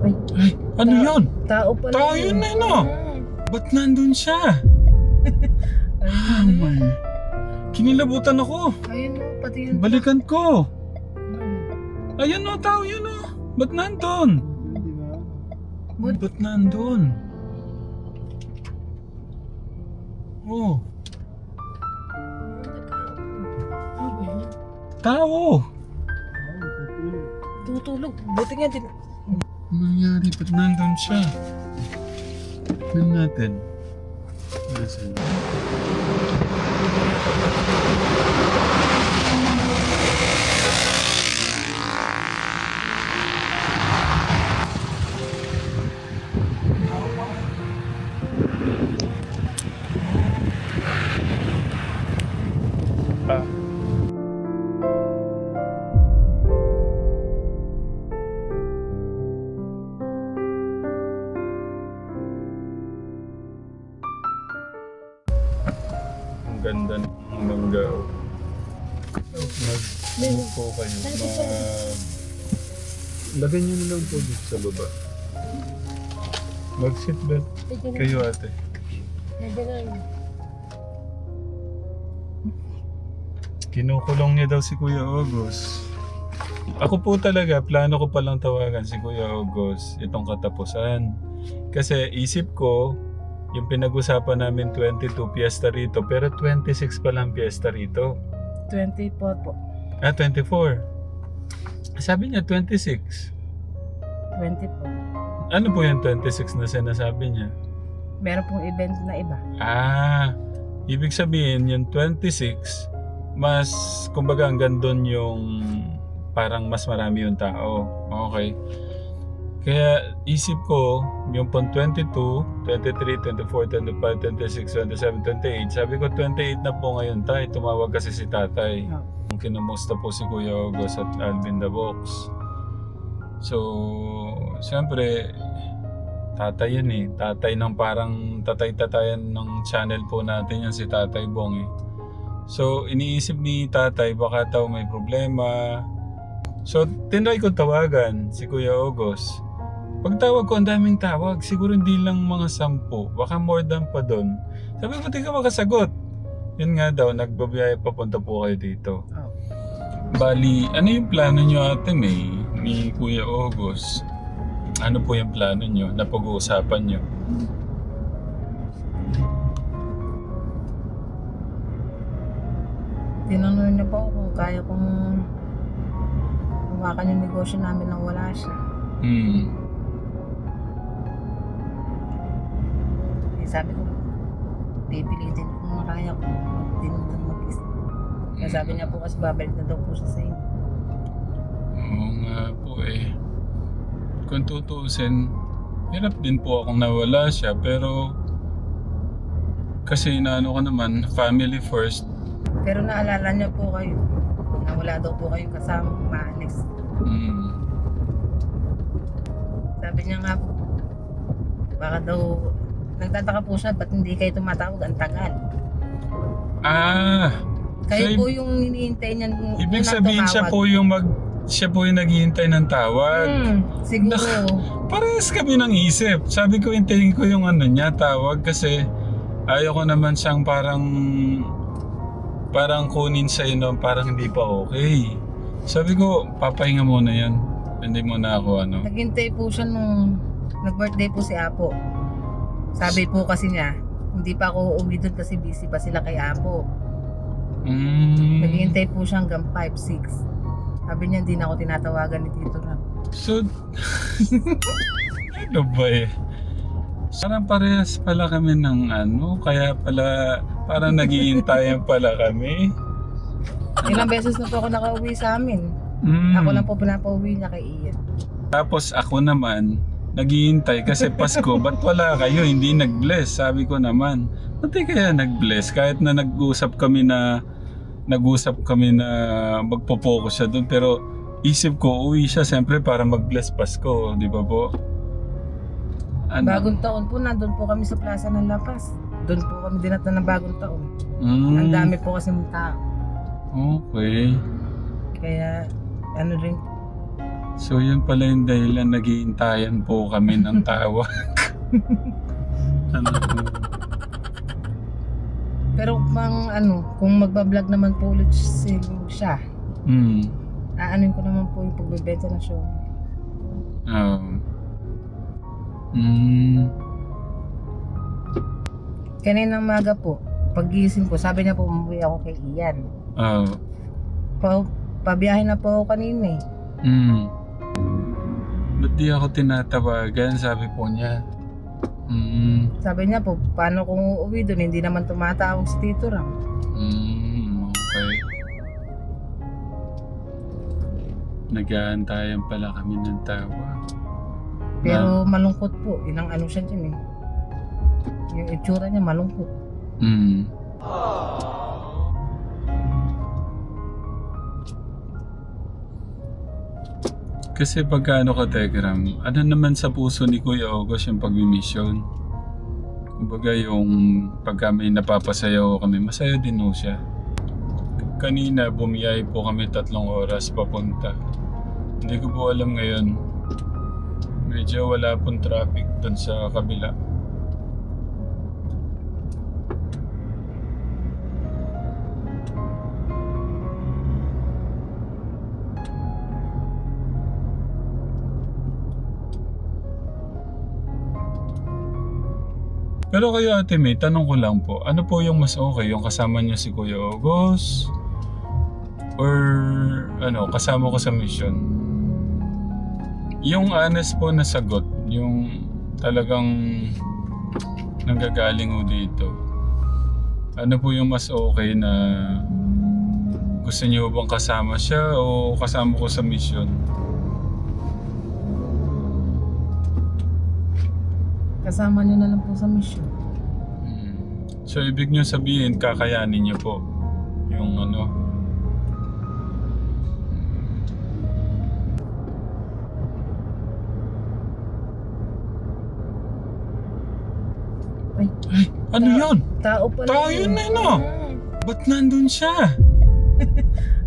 Ay, ano yun? Tao pala. Tao yun na yun, no? Ba't nandun siya? Ayun. Kinilabutan ako. Ayun o, pati yun. Balikan ko. Ayun o, tao yun o. Ba't nandun? Ba't nandun? Oh, tao. Tutulog. Buti nga din. Ano nangyari? Ba't nandun siya? Tignan natin. Nasaan? Ah. Ang ganda ng mangga. Mag-move po kayo. Lagyan nyo na lang po dito sa baba. Mag-seatbelt kayo ate. Kinukulong niya daw si Kuya August. Ako po talaga, plano ko palang tawagan si Kuya August itong katapusan. Kasi isip ko, yung pinag-usapan namin 22 piyesta rito, pero 26 pa lang piyesta rito. 24 po. Ah, 24. Sabi niya 26. 20 po. Ano po yung 26 na sinasabi niya? Meron pong event na iba. Ah, ibig sabihin yung 26, mas, kumbaga hanggang doon yung parang mas marami yung tao. Okay. Kaya isip ko, yung pang 22, 23, 24, 25, 26, 27, 28. Sabi ko 28 na po ngayon tayo. Tumawag kasi si tatay. Kinumusta po si Kuya August at Alvin the Box. So, siyempre, tatay yun eh. Tatay ng parang tatay-tatayan ng channel po natin yan si Tatay Bong eh. So, iniisip ni tatay baka daw may problema. So, tinry ko tawagan si Kuya August. Pagtawag ko, ang daming tawag. Siguro hindi lang mga 10. Baka more than pa doon. Sabi ko, di ka makasagot. Yun nga daw, nagbabiyaya papunta po kayo dito. Bali, ano yung plano nyo ate May ni Kuya August? Ano po yung plano nyo na pag-uusapan nyo? Tinanong niya po ako kung kaya kong hawakan yung negosyo namin nang wala siya. Eh, sabi ko, pipilitin ko kung kaya ko. Tinundan mag-isa. Kaya sabi niya po kasi babalik na daw po siya sa inyo. Oo nga po eh. Kung tutuusin, hirap din po akong nawala siya pero kasi inaano ko naman, family first. Pero naalala niya po kayo na wala daw po kayong kasama maalis. Sabi niya nga po, baka daw, nagtataka po siya, ba't hindi kayo tumatawag? Ang tagal. Ah! Kayo so, po yung hinihintay niya nung ibig unang sabihin tumawag. siya po yung naghihintay ng tawag. Siguro. Parehas kami ng isip. Sabi ko, hintayin ko yung ano niya, tawag kasi ayaw ko naman siyang parang kunin sa inyo, parang hindi pa okay. Sabi ko, papahinga muna yan. Hindi muna ako ano. Naghintay po siya nung nag-birthday po si Apo. Sabi po kasi niya, hindi pa ako uuwi doon kasi busy pa sila kay Apo. Naghihintay po siya hanggang 5, 6. Sabi niya, hindi na ako tinatawagan ni Tito na. So, ano ba eh? Parang parehas pala kami ng ano, kaya pala parang naghihintayan pala kami. Ilang beses na po ako nakauwi sa amin. Ako lang po pinapauwi niya kay Ian. Tapos ako naman, naghihintay kasi Pasko, ba't wala kayo? Hindi nag-bless. Sabi ko naman, ba't di kaya nag-bless? Kahit na nag-usap kami na magpo-focus siya doon. Pero isip ko, uwi siya siyempre para mag-bless Pasko. Di ba po? Ano? Bagong taon po, nandun po kami sa Plaza ng La Paz. Doon po kami dinatan ng bagong taon. Ang dami po kasi tao. Okay. Kaya, ano rin, So yun pala yung dahilan, naghihintayan po kami ng tawag. Ano po? Pero kung magbablog naman po ulit siya, Hmm. aanin ko naman po yung pagbebenta ng show. Oo. Hmm. Kaninang maga po, pagising ko, sabi niya po umuwi ako kay Ian. Oo. Pabiyahe na po ako kanina eh. Hmm. Ba't di ako tinatawagan? Sabi po niya. Hmm. Sabi niya po, paano kung uuwi doon? Hindi naman tumatawag si Tito Ram. Hmm. Okay. Nag-aantayan pala kami ng tawag. Pero malungkot po, ilang siya dyan eh. Yung itsura niya malungkot. Hmm. Kasi pagka ka Tegram, ano naman sa puso ni Kuya August yung pag-mission? Kumbaga yung pagka may napapasayaw kami, masaya din ho siya. Kanina bumiyay po kami 3 oras papunta. Hindi ko po alam ngayon. Medyo wala pong traffic dun sa kabila. Pero kayo Ate May, tanong ko lang po, ano po yung mas okay? Yung kasama niyo si Kuya August? Or kasama ko sa mission? Yung honest po na sagot, yung talagang nanggagaling ho dito. Ano po yung mas okay na gusto niyo bang kasama siya o kasama ko sa mission? Kasama niyo na lang po sa mission. So ibig niyo sabihin, kakayanin niyo po yung Ay, ano yun? tao pala. Tao yun na yun, oh. Ba't nandun siya?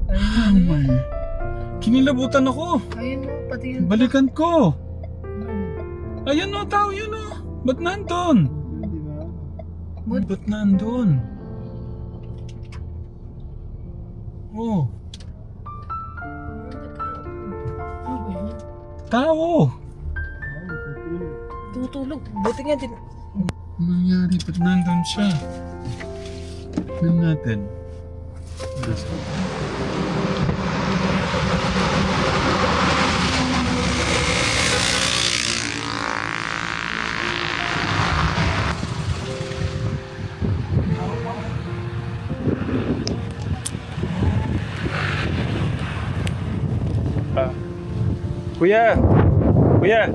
Oh my. Kinilabutan ako. Ayun o, pati yun. Balikan ko. Ayun o, tao yun o. Ba't nandun? Ba't nandun? Oh. Tao. Tutulog. Buti nga din. Ano nangyari? Ba't nandun siya? Tignan natin. Kuya! Kuya!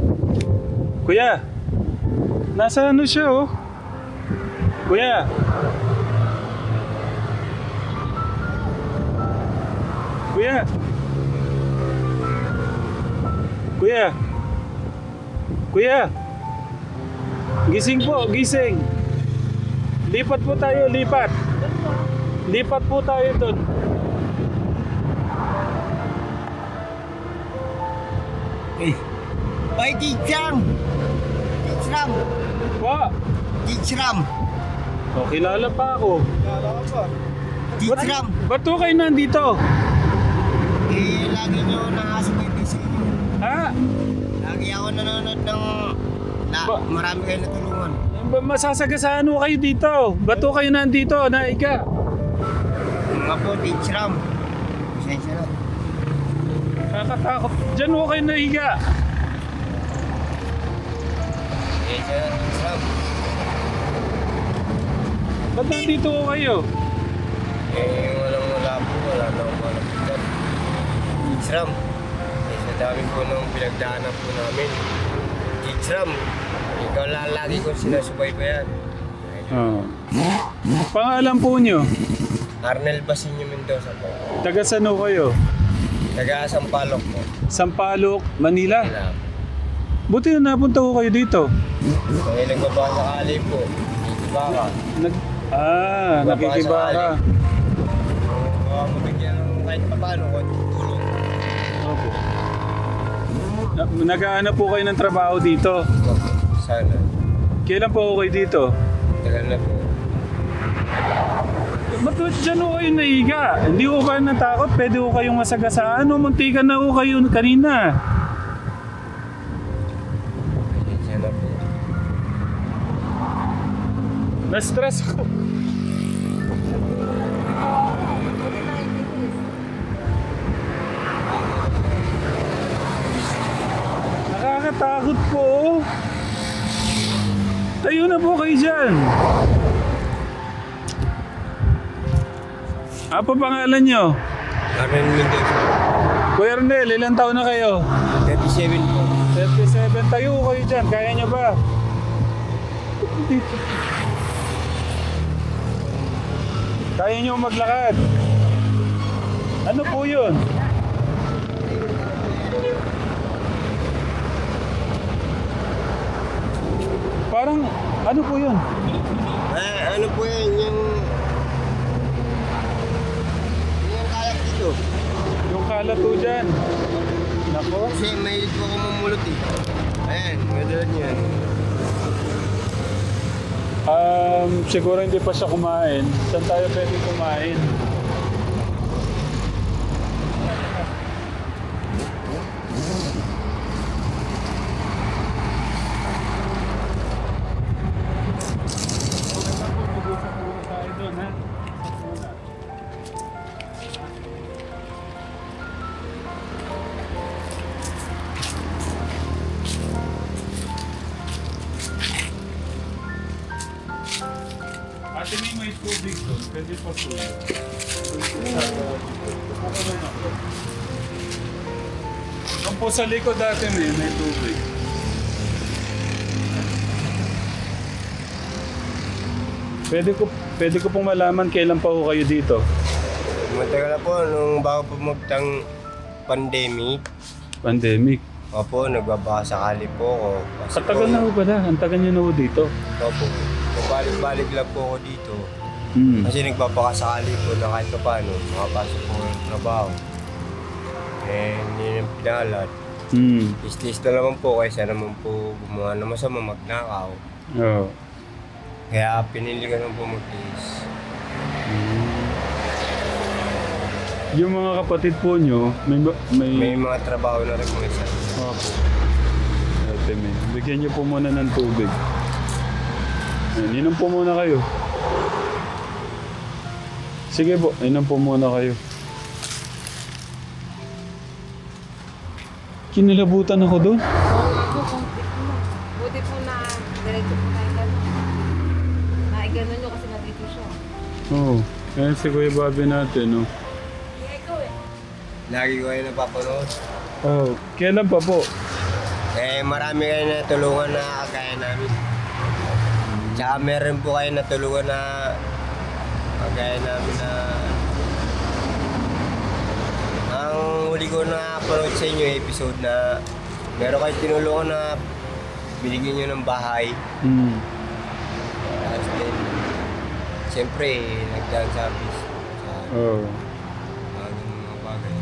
Kuya! Nasa ano siya oh? Kuya! Kuya! Kuya! Kuya! Gising po, gising! Lipat po tayo, lipat! Lipat po tayo doon. Ay, Tichram! Tichram! Wa! Tichram! Oh, kilala pa ako. Tichram! Ba't po kayo nandito? Eh, lagi nyo nakasabay sa inyo. Ha? Lagi ako nanonood ng... marami kayo natulungan. Masasagasaan ho kayo dito. Ba't po kayo nandito? Naiga. Mga po, Tichram. Pasensya na. Nakakatakot. Diyan ho kayo nahiga. Pasensya na, Tichram. Ba't nandito ho kayo? Eh, wala po. Wala na akong malapitan. Tichram. Eh, sa dami po nung pinagdaanan po namin. Tichram. Ikaw lagi kong sinasubaybayan. Oh. Pangalan po nyo? Arnel Basinio Mendoza po. Taga saan ho kayo? Taga Sampaloc po. Sampaloc, Manila. Wala. Buti na napunta ho kayo dito. Kaya nagbabakakali po. Baka. Nakikibaka. Mabigyan ng kahit pa paano kung tulong. Opo. Nag-aanap po kayo ng trabaho dito. Opo, sana. Kailan po kayo dito? Tagal na po. Ba't dyan ho kayo naiga? Hindi ko kayo natakot, pwede ko kayong masagasaan o muntikan na ho kayo kanina. Pasensya na po. Na-stress ko. Nakakatakot po. Tayo na po kayo dyan. Apa pangalan nyo? Karen Mendez. Kuya Ernel, ilang taon na kayo? 37 po. 37. Tayo kayo dyan. Kaya nyo ba? Kaya nyo maglakad? Ano po yun? Parang, ano po yun? Ano po yan, yung kalat dito. Yung kalat po dyan. Nako. Kasi mahilig po ako mamulot eh. Ayan, madalad niyo yan. Siguro hindi pa siya kumain. Saan tayo pwede kumain? Ate may tubig doon. Pwede pa po. Doon po sa likod dati may tubig. Pwede ko pong malaman kailan pa ho kayo dito. Matagal na po, nung bago po magtang pandemic. Pandemic. Opo, nagbabakasakali po ako. Kasi Katagal na ho pala. Ang tagal niyo na ho dito. Opo, nabalik-balik lang po ako dito. Hmm. Kasi nagpapakasakali po na kahit pa paano, makapasok po ng trabaho. Eh, hindi na pinalat. Hmm. Is na naman po, kaysa naman po gumawa na masama magnakaw. Oo. Kaya pinili ko naman po mag-is. Yung mga kapatid po nyo, May mga trabaho na rin mga isa. Opo. Ate May, bigyan niyo po muna ng tubig. Ayan, inom po muna kayo. Sige po, inom po muna kayo. Kinilabutan ako doon. Oo nga po, kung buti po na diretso po tayo gano'n. Naigano nyo kasi nandito siya. Oo. Ayan si Kuya Bobby natin, no? Lagi ko kayo napapanood. Oh, kailan pa po? Eh, marami kayo na tulungan na kagaya namin. Tsaka meron po kayo na tulungan na kagaya namin na ang huli ko na panood sa inyo episode na meron kayo tinulungan na binigyan nyo ng bahay. Hmm. Tapos din, siyempre, nag-dance service. Oh. Mga bagay.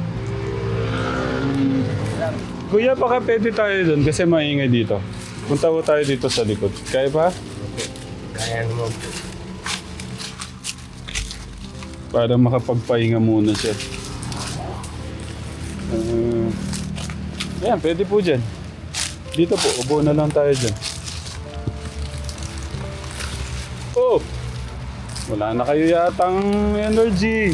Kuya, baka pwede tayo doon kasi maingay dito. Punta po tayo dito sa likod. Kaya ba? Okay. Kaya naman po. Para makapagpahinga muna siya. Ayan, pwede po dyan. Dito po, upo na lang tayo dyan. Oh! Wala na kayo yatang energy.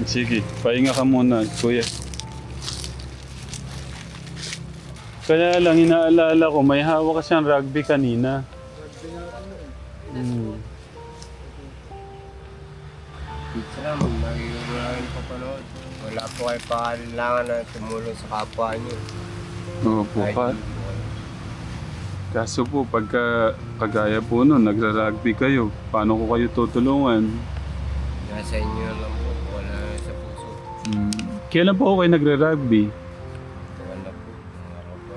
Sige, pahinga ka muna, kuya. Kaya lang, inaalala ko, may hawak ka siyang rugby kanina. Hmm. Salamat, nagiging papanood. Wala po kayo pakailangan na tumulong sa kapwa niyo. Opo pa. Kaso po, pagka kagaya po nun, nagra-rugby kayo, paano ko kayo tutulungan? Nasa inyo na lang po, wala na sa puso. Kailan po ako kayo nagra-rugby? Wala po, mga araw po.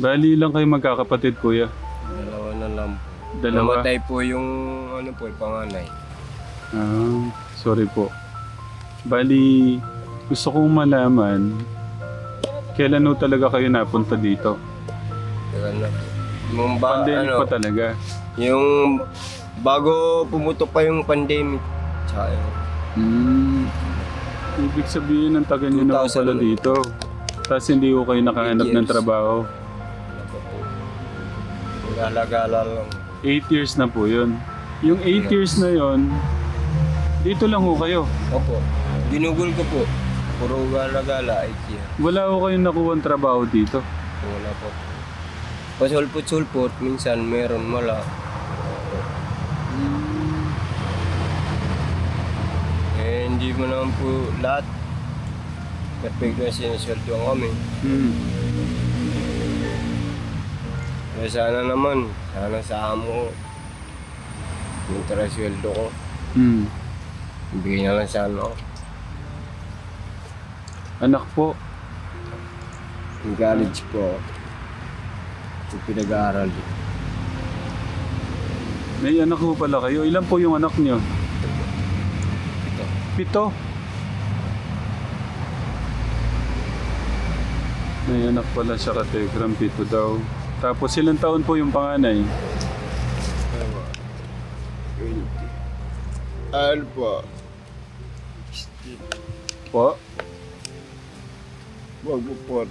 Bali lang kayo magkakapatid, kuya. Dalawa na lang po. Dalawa. Namatay po yung ano po, yung panganay. Ah, sorry po. Bali, gusto kong malaman, kailan ho talaga kayo napunta dito? Tagal na po. Yung Pandemic ano, pa talaga. yung bago pumutok pa yung pandemic. Tsaka yun. Ibig sabihin, ang tagal nyo na po 2000 pala dito. Tapos hindi ko kayo nakahanap 8 ng years. trabaho. Ano pa po. Gala-gala lang. 8 years na po yun. Yung 8 years na yun, dito lang ho kayo. Opo. Ginugol ko po. Puro gala-gala, IKEA. Wala ho kayong nakuha trabaho dito. Wala po. Pasulpot-sulpot, minsan meron, wala. Eh, hindi mo naman po lahat. Perfect na sinasweldoan kami. Kaya sana naman, sana sa amo ko. Yung sweldo ko. Ibigay na lang sana ako. Anak po, Yung college po ako. Yung pinag-aaral din. may anak ho pala kayo. Ilan po yung anak nyo? Ito. 7. May anak pala siya kategram, 7 daw. Tapos ilang taon po yung panganay? 20. Ano po? Po? Wag po po.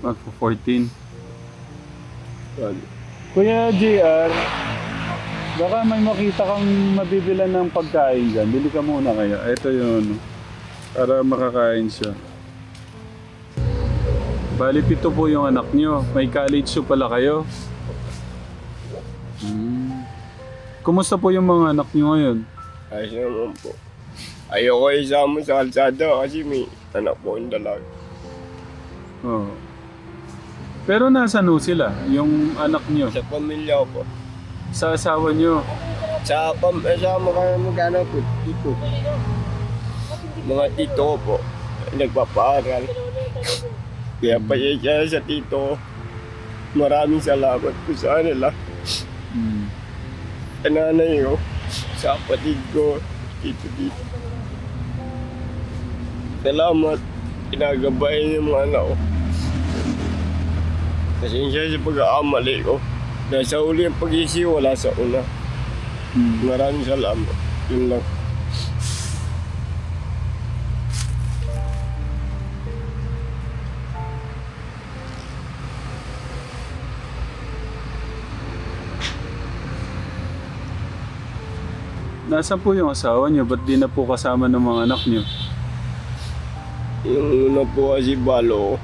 Magpo 14. Ano? Kuya JR, baka may makita kang mabibilan ng pagkain dyan. Bili ka muna kaya. Ito yun. Para makakain siya. Bali, 7 po yung anak nyo. May college po pala kayo. Kumusta po yung mga anak nyo ngayon? Ayos naman po. Ayoko isama sa kalsada kasi may anak po yung dalaga. Oh. Pero nasaan ho sila? Yung anak nyo? Sa pamilya ko po. Sa asawa nyo? Sa mga mag-anak po, tito. Mga tito ko po, nagpapaaral. Kaya pasensya sa tito ko. Maraming salamat po sa kanila. Sa nanay ko, sa kapatid ko, tito. Salamat. Kinagabayan niyo mga anak ko. Pasensya sa pag-aamali ko. Dahil sa uli ang pag-isi, wala sa una. Maraming salamat. Yun lang. Nasaan po yung asawa nyo? Ba't di na po kasama ng mga anak nyo? Yung una po kasi balo ko.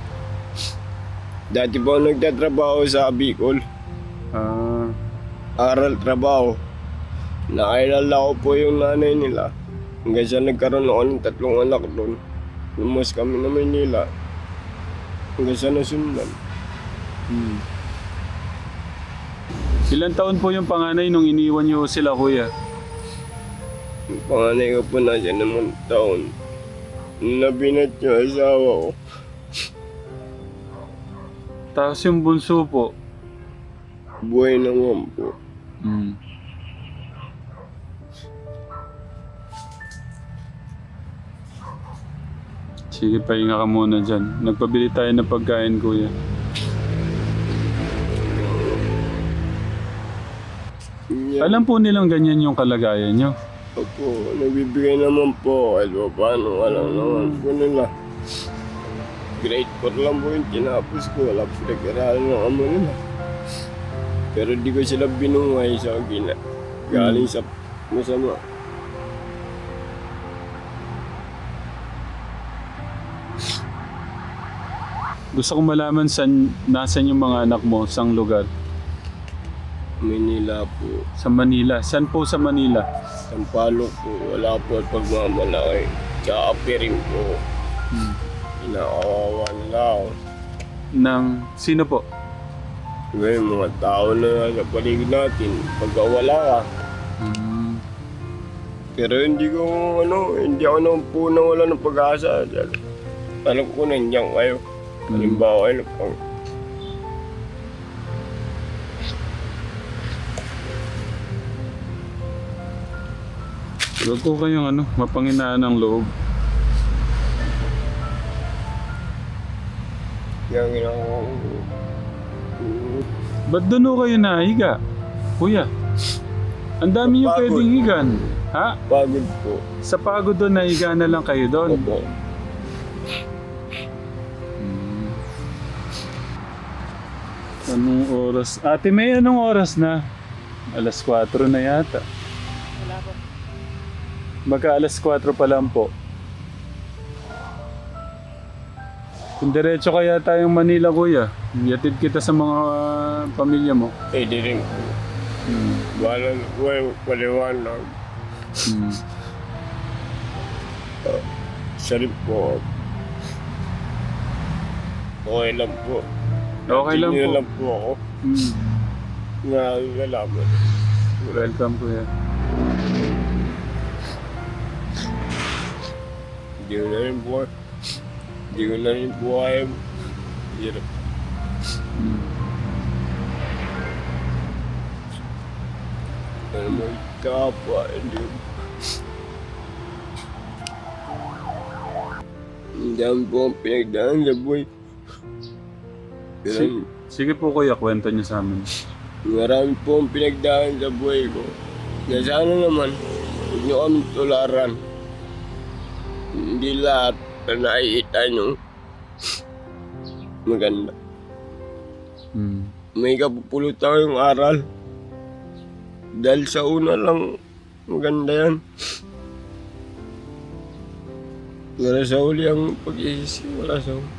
Dati po nagtatrabaho sa Bicol. Ah, Aral, trabaho. Nakilala ko po yung nanay nila. Hanggang sa nagkaroon ako ng 3 anak doon. Lumos kami na Maynila. Hanggang sa nasundan. Ilan taon po yung panganay nung iniwan nyo sila, kuya? Yung panganay ko po na siya naman taon. Nabinat yung asawa ko. Tapos yung bunso po? Buhay naman po. Sige, pahinga ka muna dyan. Nagpabili tayo ng pagkain, kuya. Yan. Alam po nilang ganyan yung kalagayan nyo. Opo, nagbibigay naman po. Kahit pa paano, wala naman po nila. Grade 4 lang po yung tinapos ko. Wala po nag-aralan ng amo nila. Pero di ko sila binungay sa gina. Galing sa masama. Gusto kong malaman nasan yung mga anak mo, sang lugar. Manila po. Sa Manila. San po sa Manila? Sampalok po. Wala po at pagmamalaki. Tsaka rin po. Inakawawa nila ako. Sino po? Ngayon, mga tao na sa paligid natin. Pagka wala ka. Pero hindi ako naman po wala ng pag-asa. Alam ko nandiyan kayo. Halimbawa, Huwag ko kayong mapanghinaan ng loob. Yung ginagawa ko. Ba't doon ho kayo nahiga? Kuya, ang dami nyo Pagod. pwedeng higan. Ha? Pagod po. Sa pagod doon, nahiga na lang kayo doon. Opo. Anong oras? Ate May, anong oras na? Alas 4 na yata. Wala po. Baka alas 4 pa lang po. Kung diretso kaya tayong Manila, kuya, yatid kita sa mga pamilya mo. Eh, di rin po. Hmm. Paliwanag. Hmm. Sarip po. Okay lang po. Okay lang Tingin po. lang po ako. Hmm. Nalaman. Welcome, kuya. Hindi ko na rin po. Hindi ko na rin po kaya. Hirap. Hmm. Ano mo kapwa. Hindi. Ang dami po ang pinagdaan sa buhay. Pero Sige po, kuya, kwento niyo sa amin. marami po ang pinagdaan sa buhay ko. Na sana naman, huwag niyo kami tularan. Hindi lahat na nakikita niyo maganda. Hmm. May kapupulutan kayong aral. Dahil sa una lang, maganda yan. Wala sa uli ang pag-iisip, wala sa uli.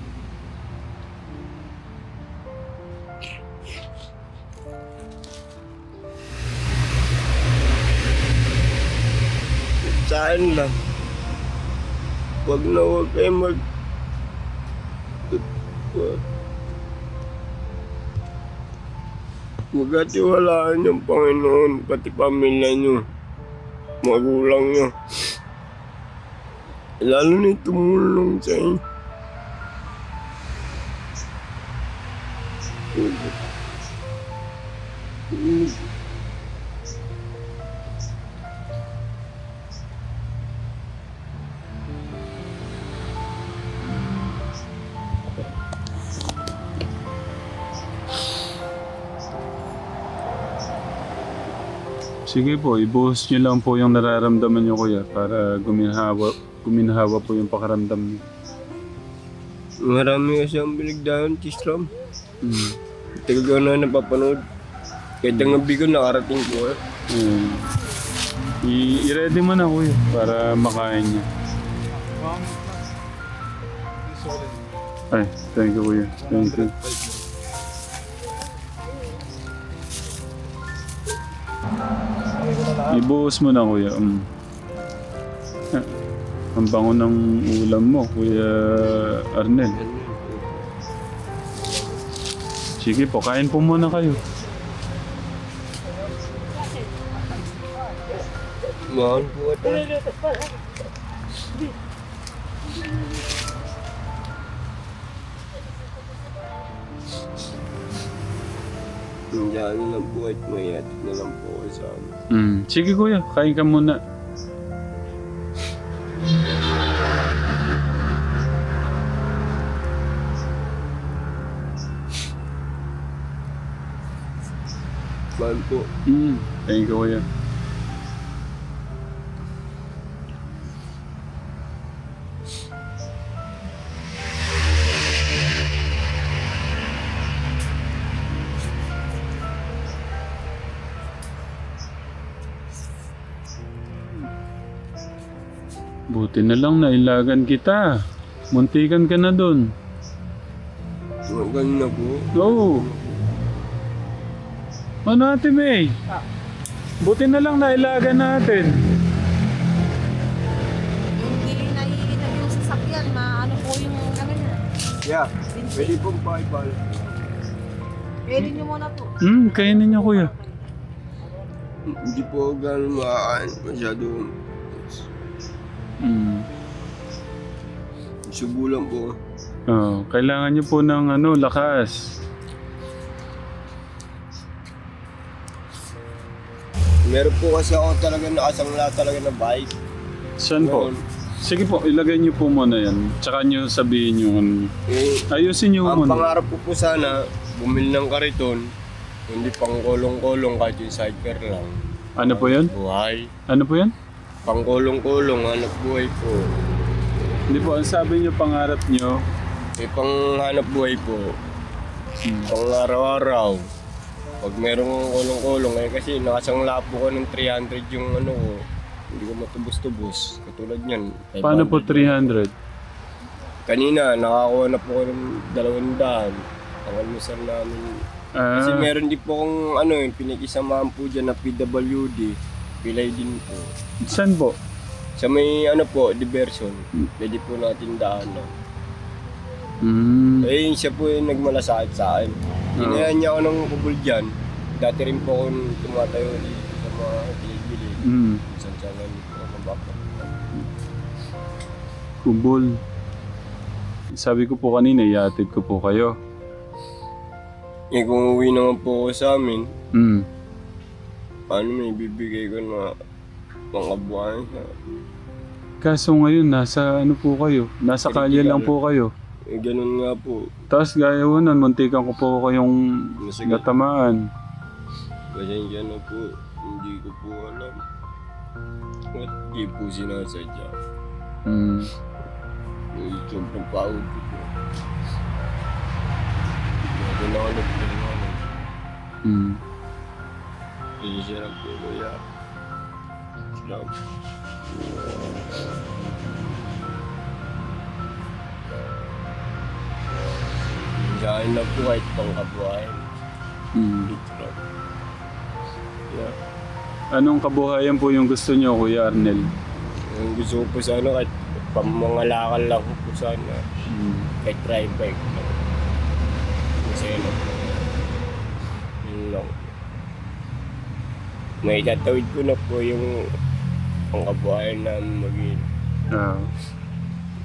Sa akin lang, huwag na huwag kayo magkatiwalaan yung Panginoon, pati pamilya nyo, magulang nyo. Lalo na tumulong sa inyo. Sige po, ibuhos niyo lang po yung nararamdaman niyo, kuya, para guminhawa po yung pakaramdam niyo. Marami kasi ang pinagdaan, Tislam. Hmm. Tagal ko na napapanood. Kahit ang gabi ko nakarating ko. Hmm. I-ready mo na, kuya, para makain niya. Ay, thank you, kuya. Thank you. Ibuhos mo na, kuya. Ang bango ng ulam mo, Kuya Arnel. Sige po, kain po muna kayo. Mahal po ito. Nandiyan lang po at may atid na lang po ako sa amin. Sige, kuya, kain ka muna. Mahal po. Thank you, kuya. Buti na lang nailagan kita. Muntikan ka na dun. Magang na po. Oo. Ano, Ate May? Buti na lang nailagan natin. Hindi nakikita yung sasakyan, ano po yung niya. Yeah, pwede pong paibal. Pwede nyo muna po. Kainin niyo, kuya. Hindi po gano'n makakain. Masyado. Subo lang po. Kailangan niyo po ng lakas. Meron po kasi ako talaga nakasangla talaga na bike. Saan po? Meron. Sige po, ilagay niyo po muna yan. Tsaka niyo sabihin yung ano. Eh, Ayusin niyo ang muna. pangarap ko po sana, bumili ng kariton, hindi pang kulong-kulong kahit yung sidecar lang. Ano po yan? Buhay. Ano po yan? Pang kulong-kulong, hanap buhay po. Hindi po, ang sabi niyo pangarap niyo. Eh, pang hanap buhay po, pang araw-araw. Pag merong kulong-kulong, eh kasi nakasangla po ko ng 300 yung ano ko. Hindi ko matubos-tubos. Katulad niyan. Paano po 500. 300? Kanina, nakakuha na po ko ng 200. Ang almusal namin. Kasi Ah, meron din po akong ano yung pinakisamahan po dyan na PWD. Pilay din po. saan po? Sa may ano po, diversion. Pwede po natin daanan. Eh, siya po yung nagmalasakit sa akin. Hinayaan niya ako ng kubol dyan. Dati rin po akong tumatayo dito sa mga bilibili. Saan po ako bakit. Kubol. Sabi ko po kanina, iatid ko po kayo. Eh, kung uwi naman po ako sa amin, Mm. paano may bibigay ko na pangkabuhayan siya? Kaso ngayon, nasa ano po kayo? Nasa kalye lang po kayo. Eh, ganun nga po. Tapos gaya ko nun, muntikan ko po kayong Nasigat. natamaan. Pasensya na po. Hindi ko po alam. At di po sinasadya. Mm. Yung sobrang pagod ko po. Hindi na ako nagpinangalan. Mm. Pasensya na po kuya. Salamat. Sa akin na po kahit pangkabuhayan. Mm. Dito lang. Yeah. Anong kabuhayan po yung gusto niyo, Kuya Arnel? Yung gusto ko po sana kahit pamangalakal lang ko po sana. Mm. Kahit drive bike lang. Kasi ano po. Yun lang. May tatawid ko na po yung pangkabuhayan namin maging Ah.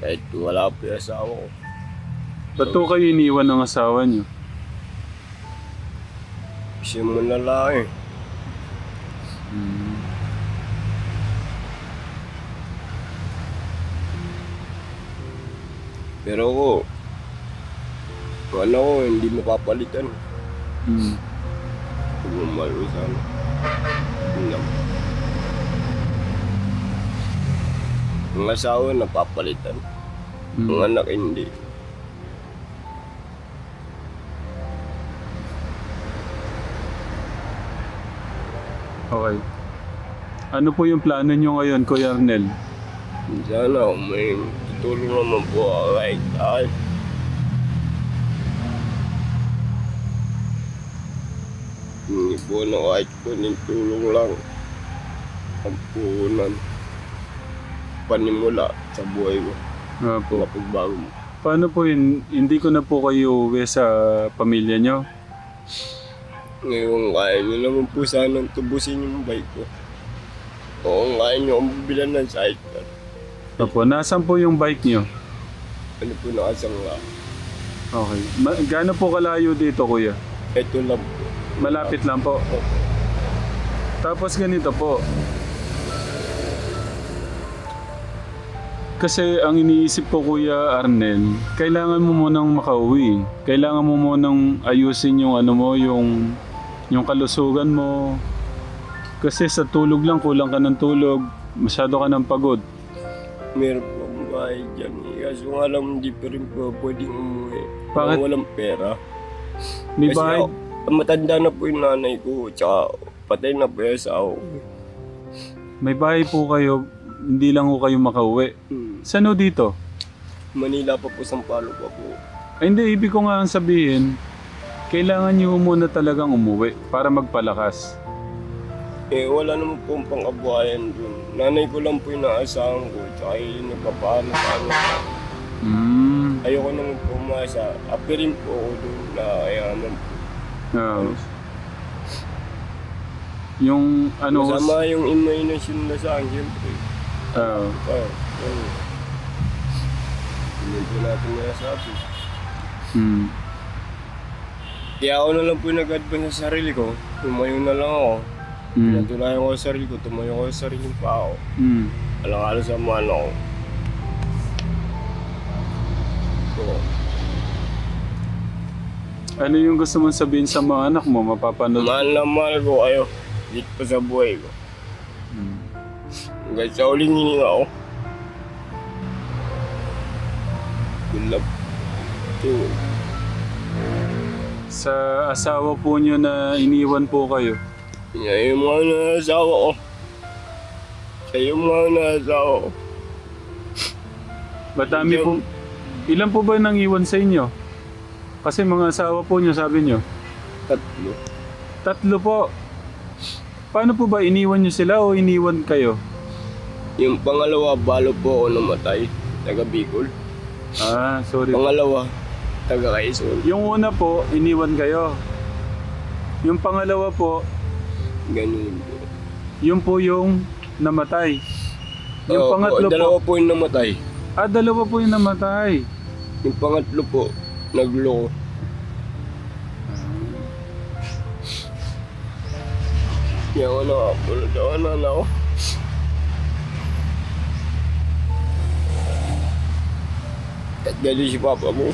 kahit wala po yung asawa ko. Ba't po kayo iniwan ng asawa niyo? Kasi mo na lang eh. Mm. Pero ako, ano ko, hindi mapapalitan. Mm. Kung mahal ko sana. Yun lang. Ang asawa napapalitan. Mm. Ang anak hindi. Okay. Ano po yung plano niyo ngayon, Kuya Arnel? Sana kung may tutulong naman po ako kahit kahit. Hindi po na kahit kunin tulong lang. Ang puhunan. Panimula sa buhay ko. Ah, po. Mapagbago mo. Paano po yun? Hindi ko na po kayo uwi sa pamilya niyo? Ngayon kaya nyo naman po sanang tubusin yung bike ko. Oo, kaya nyo akong bibilan ng sidecar. Opo, nasan po yung bike niyo? Ano po nakasangla? Okay. Gaano po kalayo dito, Kuya? Ito lang po. Malapit lang po. Tapos ganito po. Kasi ang iniisip ko, Kuya Arnel, kailangan mo munang makauwi. Kailangan mo munang ayusin yung ano mo, yung kalusugan mo. Kasi sa tulog lang, kulang ka ng tulog. Masyado ka ng pagod. Meron po akong bahay dyan. Kaso nga lang hindi pa rin po pwedeng umuwi. Bakit? Walang pera. May Kasi bahay. ako, matanda na po yung nanay ko. Tsaka patay na po yung asawa ko. May bahay po kayo, hindi lang ko kayo makauwi. Saan o dito? Manila pa po, Sampalo pa po. Ay hindi, ibig ko nga ang sabihin, kailangan nyo muna talagang umuwi para magpalakas. Eh, wala naman po ang pang-abuhayan dun. Nanay ko lang po yung naasahan ko. Tsaka yung nagpapaano-paano. Ayoko naman po umasa. Apirin po ako dun na ayaman po. Ah. Yung ano... Masama yung imagination na sa akin, siyempre. Hindi po natin nasabi. Kaya ako na lang po nag-advance sa sarili ko. Tumayo na lang ako. Pinatunayan ko sa sarili ko, tumayo ko sa sariling pao. Alang-alang sa mga anak ko. So, Ano yung gusto mong sabihin sa mga anak mo? Mapapanood? mahal na mahal ko kayo. Dito pa sa buhay ko. Hanggang sa uling hininga ko. Good luck. Tingin. Sa asawa po niyo na iniwan po kayo. Yan yung mga nasawa ko. Siya yung mga nasawa ko. Batami po. Ilan po ba nang iwan sa inyo? Kasi mga asawa po niyo sabi niyo. 3. 3 po. Paano po ba iniwan niyo sila o iniwan kayo? Yung pangalawa, balo po ako namatay. Taga Bicol. Ah, sorry. Pangalawa, taga Quezon. Yung una po, iniwan kayo. Yung pangalawa po, Ganun po. yung po yung namatay. Yung Oo, pangatlo dalawa po. po yung namatay. Dalawa po yung namatay. Yung pangatlo po, nagloko. Kaya ako nakapulot ako na ako. At gano'n si Papa mo.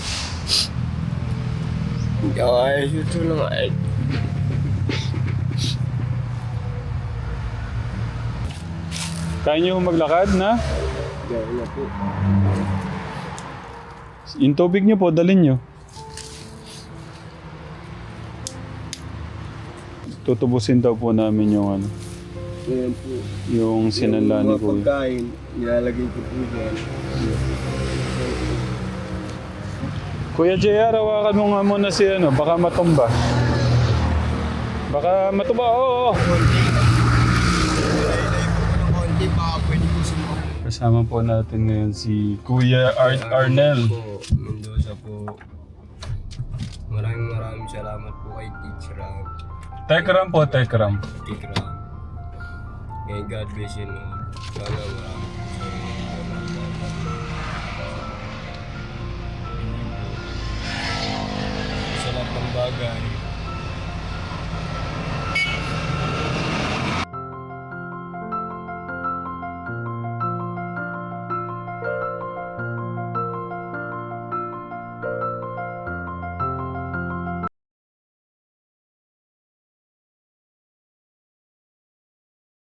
Hindi ako kaya ito lang ay. Kaya niyo maglakad na? Gaya na po. Yung tubig niyo po, dalhin niyo. Tutubusin daw po namin yung ano, Ganyan po. yung sinanla ni Yung mga Kuya. pagkain, nilalagay ko po yan. Kuya JR, hawakan mo nga muna si ano, baka matumba. Baka matumba, oo. Konti baka pwede ko sumama. Kasama po natin ngayon si Kuya Arnel. Po, Mendoza po. Maraming salamat po kay Teacher Ram. Tekram po, Tekram. Teacher Ram. May God bless you all. Sana marami po sa inyo. Sa lahat ng bagay,